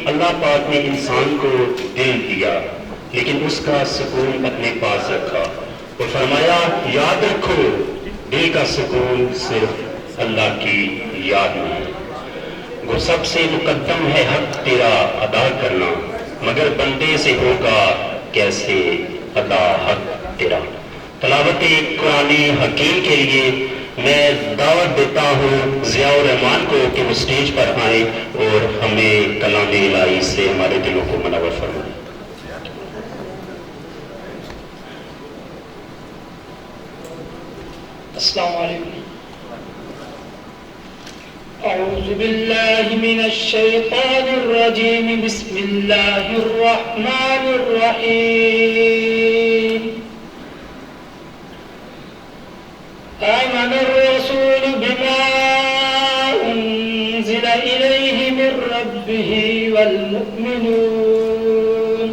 अल्लाह पाक ने इंसान को दिल दिया लेकिन उसका सुकून अपने पास रखा और फरमाया याद रखो दिल का सुकून सिर्फ अल्लाह की याद में है। वो सबसे मुकद्दम है हक तेरा अदा करना मगर बंदे से होगा कैसे अदा हक तेरा। तलावत कुरान हकीम के लिए मैं दावत देता हूँ ज़ियाउर रहमान को कि वो स्टेज पर आए और हमें कलाम इलाही से हमारे दिलों को मुनव्वर फरमाएं। अस्सलाम वालेकुम। अऊज़ु बिल्लाहि मिनश शैतानिर रजीम। बिस्मिल्लाहिर रहमानिर रहीम। आमनर रसूल बिमा उन्ज़िला इलैहि मिर रब्बिहि वल मुअ्मिनून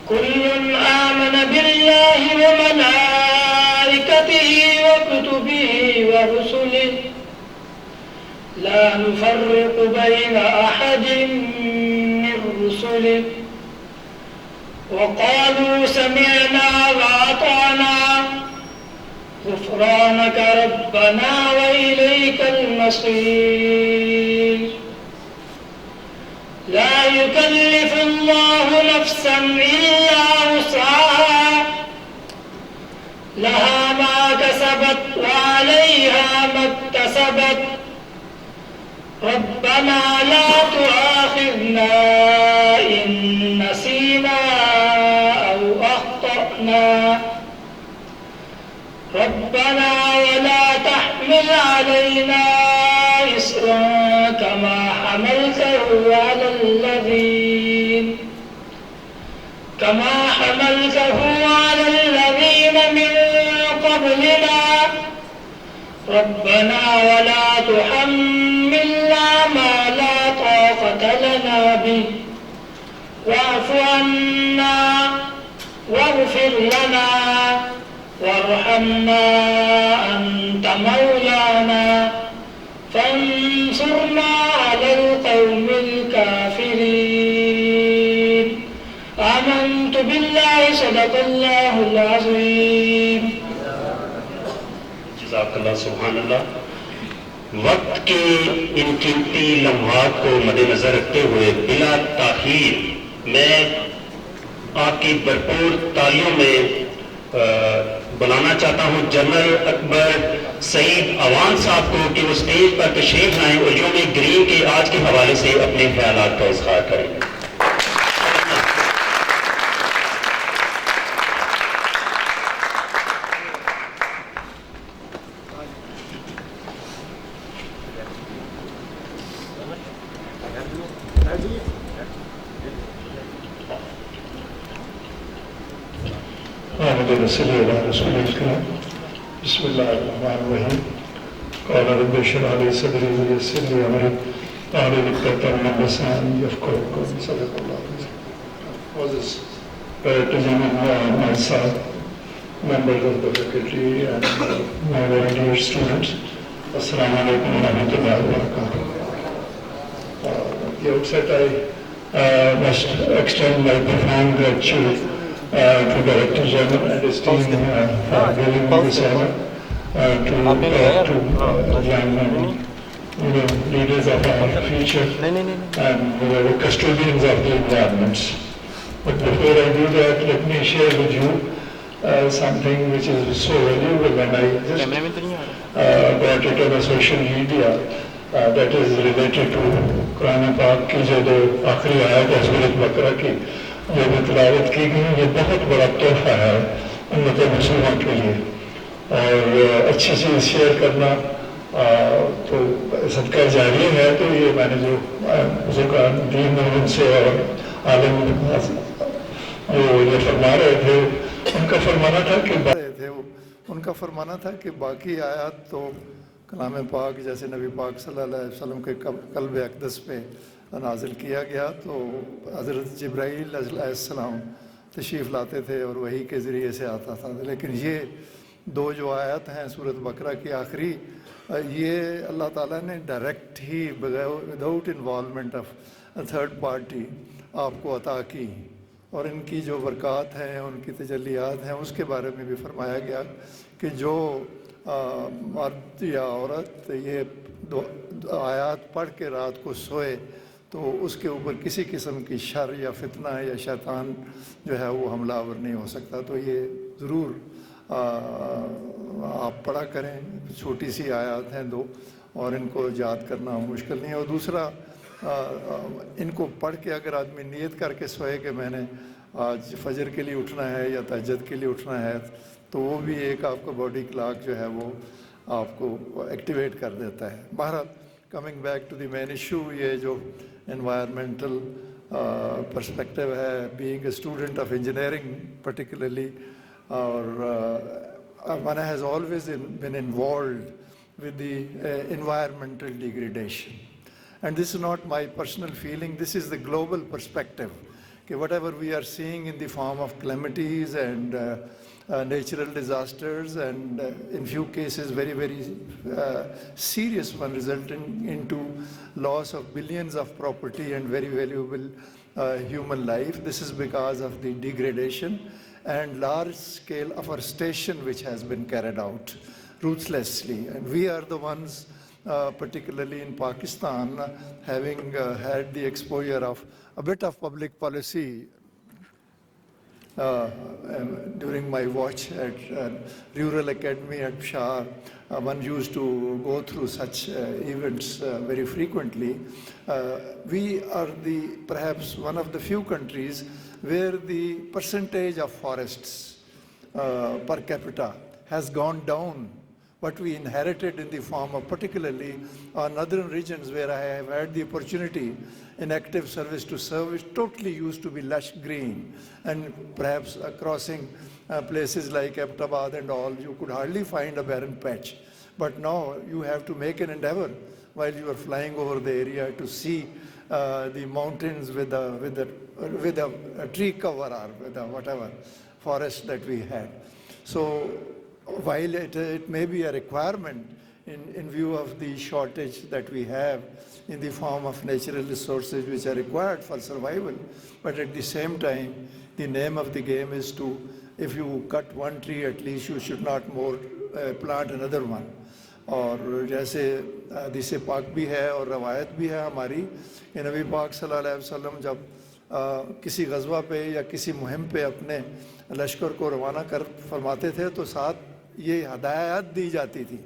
कुल्लुन आमन बिल्लाहि व मलाइकतिहि व कुतुबिहि व रुसुलिहि ला नुफर्रिकु बैन अहदिन मिर रुसुलिहि व क़ालू समिअना व अताअना गुफ़्रानक रब्बना व इलैकल मसीर। ला युकल्लिफुल्लाहु नफ्सन इल्ला वुसअहा लहा मा कसबत व अलैहा मक्तसबत रब्बना ला तुआखिज़ना इन नसीना औ अख्तअना रब्बना वला तहमिल अलैना इसरन कमा हमलतहु अलल्लज़ीना मिन क़ब्लिना रब्बना वला तुहम्मिलना मा ला ताक़त लना बिहि वाअफ़ु अन्ना वाग़फ़िर लना वरहमना अंत मौलाना फंसुरना अलल क़ौमिल काफ़िरीन। आमन्तु बिल्लाहि सदक़ल्लाहुल अज़ीम। जज़ाकल्लाह सुब्हानल्लाह। वक्त के इन कीमती लम्हात को मद्देनजर रखते हुए बिला ताखीर मैं आपकी भरपूर तालियों में बुलाना चाहता हूँ जनरल अकबर सईद अवान साहब को कि वो स्टेज पर तशरीफ लाएं और यौम ग्रीन के आज के हवाले से अपने ख्यालात का इज़हार करें। बिस्मिल्लाहिर्रहमानिर्रहीम। क़ाल रब्बि इश्रह ली सदरी व यस्सिर ली अमरी वाहलुल उक़दतम मिन लिसानी यफ़क़हू क़ौली। सदक़ल्लाहु अज़ीम। Was representing myself, members of the faculty and my very dear students. Assalamu alaikum wa rahmatullahi wa barakatuh. At the outset, I must extend my profound gratitude to Director General and his team for giving me this honor to talk to young leaders of our future and the custodians of the environments. But before I do that, let me share with you something which is so valuable, and I just got it on the social media that is related to Quran पाक की जो आखिरी आयत है सूरह बकरा की जो भी तिलावत की गई, ये बहुत बड़ा तोहफा है उम्मत मुसलमान के लिए। और अच्छी चीज़ शेयर करना तो सदका जारी है। तो ये मैंने जो बुजुर्गान दीन में उनसे और आलम जो ये फरमा रहे थे, उनका फरमाना था कि बाकी आयत तो कलाम पाक जैसे नबी पाक सल्लल्लाहु अलैहि वसल्लम के कल्ब अक़दस पे नाजिल किया गया, तो हज़रत जिब्राईल अलैहिस्सलाम तशरीफ़ लाते थे और वही के ज़रिए से आता था। लेकिन ये दो जो आयत हैं सूरत बकरा की आखिरी, ये अल्लाह ताला ने direct he without involvement of third party आपको अता की। और इनकी जो बरक़ात हैं, उनकी तजल्लियात हैं, उसके बारे में भी फरमाया गया कि जो मर्द या औरत ये दो आयत पढ़ के रात को सोए तो उसके ऊपर किसी किस्म की शर या फितना या शैतान जो है वो हमलावर नहीं हो सकता। तो ये ज़रूर आप पढ़ा करें। छोटी सी आयत हैं दो, और इनको याद करना मुश्किल नहीं है। और दूसरा, इनको पढ़ के अगर आदमी नियत करके सोए कि मैंने आज फजर के लिए उठना है या तहज्जुद के लिए उठना है, तो वो भी एक आपका बॉडी क्लॉक जो है वो आपको एक्टिवेट कर देता है। बहरहाल, coming back to the main issue, ये जो एनवायरमेंटल पर्सपेक्टिव है, being a student of engineering particularly, और one has always been involved with the environmental degradation. And this is not my personal feeling, this is the global perspective. Okay, whatever we are seeing in the form of calamities and natural disasters, and in few cases very, very serious one, resulting into loss of billions of property and very valuable human life. This is because of the degradation and large scale afforestation which has been carried out ruthlessly. And we are the ones, particularly in Pakistan, having had the exposure of a bit of public policy during my watch at Rural Academy at Shah. One used to go through such events very frequently. We are perhaps one of the few countries where the percentage of forests per capita has gone down. What we inherited in the form of, particularly our northern regions where I have had the opportunity in active service to serve, which totally used to be lush green, and perhaps crossing places like Abbottabad and all, you could hardly find a barren patch. But now you have to make an endeavor while you are flying over the area to see the mountains with a tree cover or with a whatever forest that we had. So while it may be a requirement in view of the shortage that we have in the form of natural resources which are required for survival, but at the same time, the name of the game is to, if you cut one tree, at least you should not more plant another one. और जैसे हदीस पाक भी है और रवायत भी है हमारी कि नबी पाक सल्लल्लाहु अलैहि वसल्लम जब किसी गज़वा पे या किसी मुहिम पे अपने लश्कर को रवाना कर फरमाते थे तो साथ ये हदायत दी जाती थी,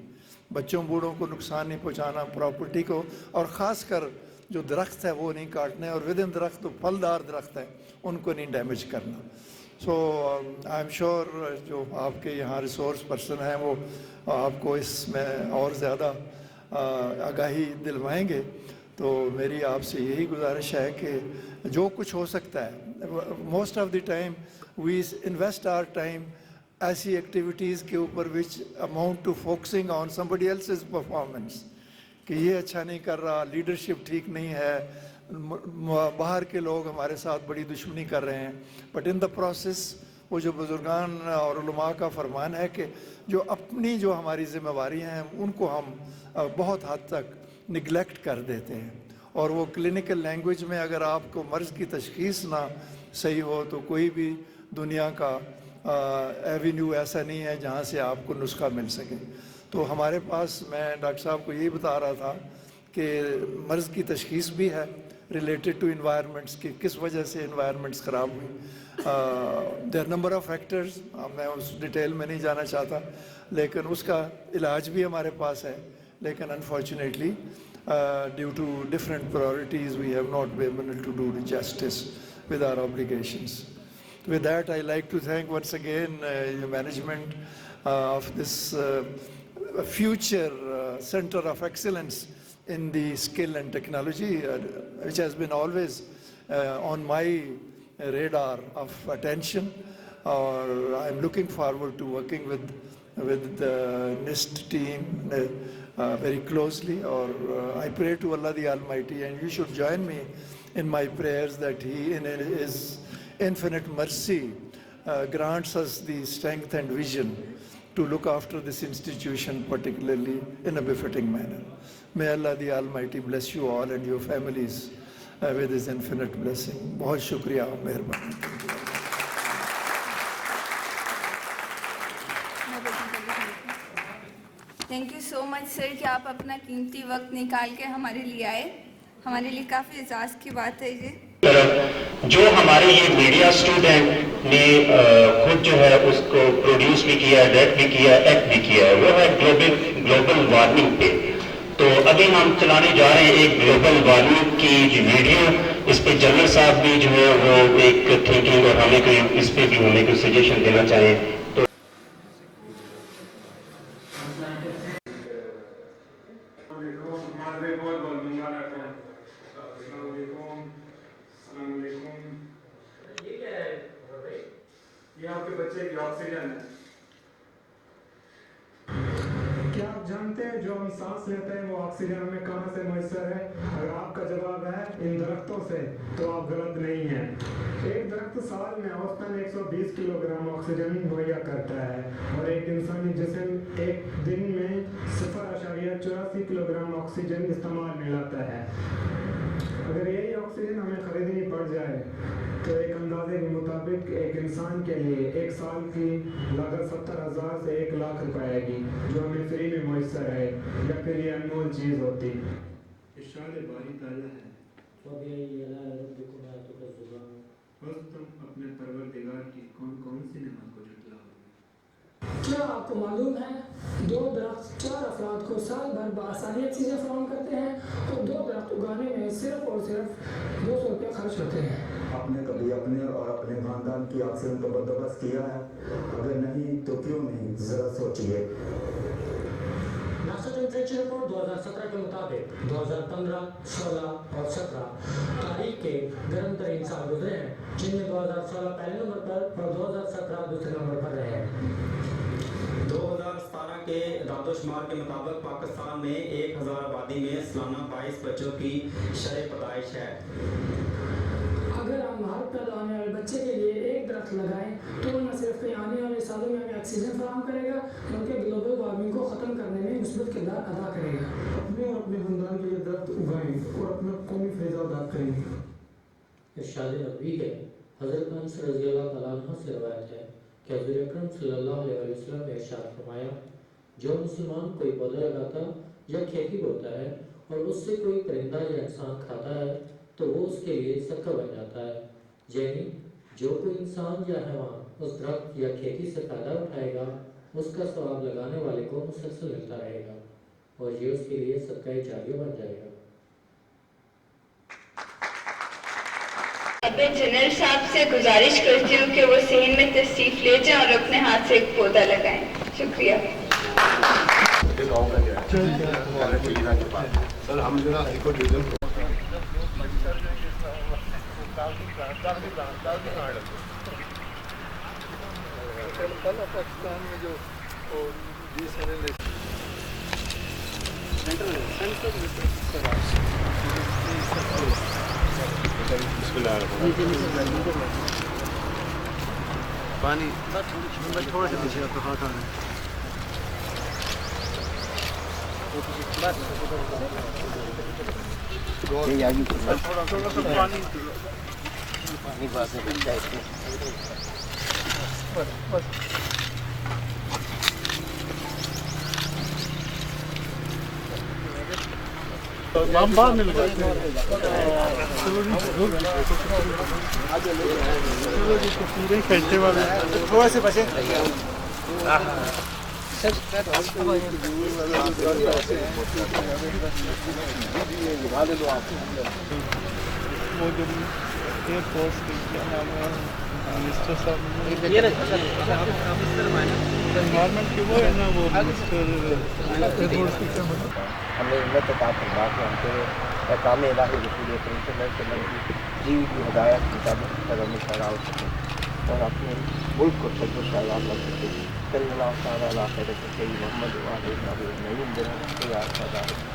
बच्चों बूढ़ों को नुकसान नहीं पहुंचाना, प्रॉपर्टी को, और ख़ास कर जो दरख्त है वो नहीं काटने, और विद इन दरख्त तो फलदार दरख्त है उनको नहीं डैमेज करना। सो आई एम श्योर जो आपके यहाँ रिसोर्स पर्सन हैं वो आपको इसमें और ज़्यादा आगाही दिलवाएंगे। तो मेरी आपसे यही गुजारिश है कि जो कुछ हो सकता है, most of the time we invest our time ऐसी एक्टिविटीज़ के ऊपर which amount to focusing on somebody else's performance, कि ये अच्छा नहीं कर रहा, लीडरशिप ठीक नहीं है, बाहर के लोग हमारे साथ बड़ी दुश्मनी कर रहे हैं। बट इन द प्रोसेस वो जो बुजुर्गान और उलमा का फरमान है कि जो अपनी जो हमारी ज़िम्मेवारियाँ हैं उनको हम बहुत हद तक निगलेक्ट कर देते हैं। और वो क्लिनिकल लैंग्वेज में अगर आपको मर्ज़ की तशख़ीस ना सही हो तो कोई भी दुनिया का एवेन्यू ऐसा नहीं है जहाँ से आपको नुस्खा मिल सके। तो हमारे पास, मैं डॉक्टर साहब को यही बता रहा था कि मर्ज़ की तशख़ीस भी है रिलेटेड टू इन्वायरमेंट्स की, किस वजह से इन्वायरमेंट्स ख़राब हुई। देयर नंबर ऑफ़ फैक्टर्स, मैं उस डिटेल में नहीं जाना चाहता, लेकिन उसका इलाज भी हमारे पास है। लेकिन unfortunately due to different priorities we have not been able to do justice with our obligations. With that, I like to thank once again your management of this future center of excellence in the skill and technology, which has been always on my radar of attention. I'm looking forward to working with the NIST team very closely. I pray to Allah the Almighty, and you should join me in my prayers, that He in His infinite mercy grants us the strength and vision to look after this institution, particularly in a befitting manner. May Allah the Almighty bless you all and your families with His infinite blessing. बहुत शुक्रिया, मेहरबानी. Thank you so much sir कि आप अपना कीमती वक्त निकाल के हमारे लिए आए. हमारे लिए काफ़ी एजाज़ की बात है ये. जो हमारे ये मीडिया स्टूडेंट ने खुद जो है उसको प्रोड्यूस भी किया, डायरेक्ट भी किया, एक्ट भी किया है, वो है ग्लोबल वार्मिंग पे. तो अभी हम चलाने जा रहे हैं एक ग्लोबल वार्मिंग की जो वीडियो. इस पे जनरल साहब भी जो है वो एक थिंकिंग और हमें कोई इस पे भी हमें कोई सजेशन देना चाहें. तो ये आपके बच्चे की ऑक्सीजन है. क्या आप जानते हैं जो हम सांस लेते हैं वो ऑक्सीजन हमें कहाँ से मैसर है? अगर आपका जवाब है इन दरख्तों से, तो आप गलत नहीं हैं. एक दरख्त साल में औसतन 120 किलोग्राम ऑक्सीजन मुहैया करता है और एक इंसानी जिस्म एक दिन में 0.84 किलोग्राम ऑक्सीजन इस्तेमाल में लाता है. अगर यही ऑक्सीजन हमें खरीदनी पड़ जाए तो एक अंदाजे के मुताबिक एक इंसान के लिए एक साल की लागत 70,000 से 1 लाख रुपए आएगी, जो हमें फ्री में मुयसर है, या फिर ये अनमोल चीज़ होती. इरशाद बारी ताला है, बस तुम अपने परवरदिगार की कौन कौन सी नेमत को झुटलाओगे. क्या आपको मालूम है 2 दरख्त 4 अफराद को साल भर बआसानी चीज़ें फराहम करते हैं और 2 दरख्त उगाने में सिर्फ और सिर्फ 200 रुपये खर्च होते हैं. आपने कभी अपने और अपने खानदान की ऑक्सीजन का बंदोबस्त किया है? अगर नहीं तो क्यों नहीं, जरा सोचिए. नासा टेम्परेचर रिपोर्ट 2017 के मुताबिक 2015, 16 और 17 तारीख के गर्म तरीन साल गुजरे हैं, जिनमें 2016 पहले नंबर पर और 2017 दूसरे नंबर पर रहे हैं. 2017 के दादोशुमार के मुताबिक पाकिस्तान में 1000 आबादी में सालाना 22 बच्चों की शरह पैदाइश है. अगर हम हर पैदा होने वाले बच्चे के लिए एक दरख्त लगाएं तो न सिर्फ आने वाले सालों में हमें ऑक्सीजन फराहम करेगा, बल्कि ग्लोबल वार्मिंग को ख़त्म करने में मुस्बत किरदार अदा करेगा. अपने और अपने खानदान के लिए दरख्त उगाएं और अपना कौमी फैज़ा अदा करेंगे. इरशाद नबवी है, हज़रत अनस रज़ियल्लाहु तआला अन्हु से रवायत है कि हज़रत अकरम सल्लल्लाहु अलैहि वसल्लम ने इरशाद फरमाया, जो मुसलमान कोई पौधा लगाता या खेती बोता है और उससे कोई परिंदा या इंसान खाता है तो वो उसके लिए सदका बन जाता है. यानी जो कोई इंसान या हैवान उस दरख्त या खेती से फ़ायदा उठाएगा, उसका सवाब लगाने वाले को मुसलसल मिलता रहेगा और ये उसके लिए सदका जारिया बन जाएगा. अब मैं जनरल साहब से गुजारिश करती हूँ कि वो सहन में तशरीफ ले जाएं और अपने हाथ से एक पौधा लगाएं. शुक्रिया. सर हम जो है इको डीजल पाकिस्तान में जो पानी थोड़ा सा पीछे आपका हाथ आना है. थोड़ा सा पानी पास में बच्चा है. बस हम बाद में लगाते हैं. चलो जी, तो पूरे खेलते वाले थोड़ा से बचे. वो जो एयरफोर्स क्या नाम है मिनिस्टर साहब एनवायरमेंट के वो है ना वो मिनिस्टर हमें उम्मत का फरमा के हमसे काम इलाही रसूल वसल्लम की जी की हदायत के मुताबिक कदम खड़ा हो सके और अपने मुल्क को सजो शायाब कर सके सल्लल्लाहु अलैहि वसल्लम मोहम्मद वाले नबी नहीं देना के आसपास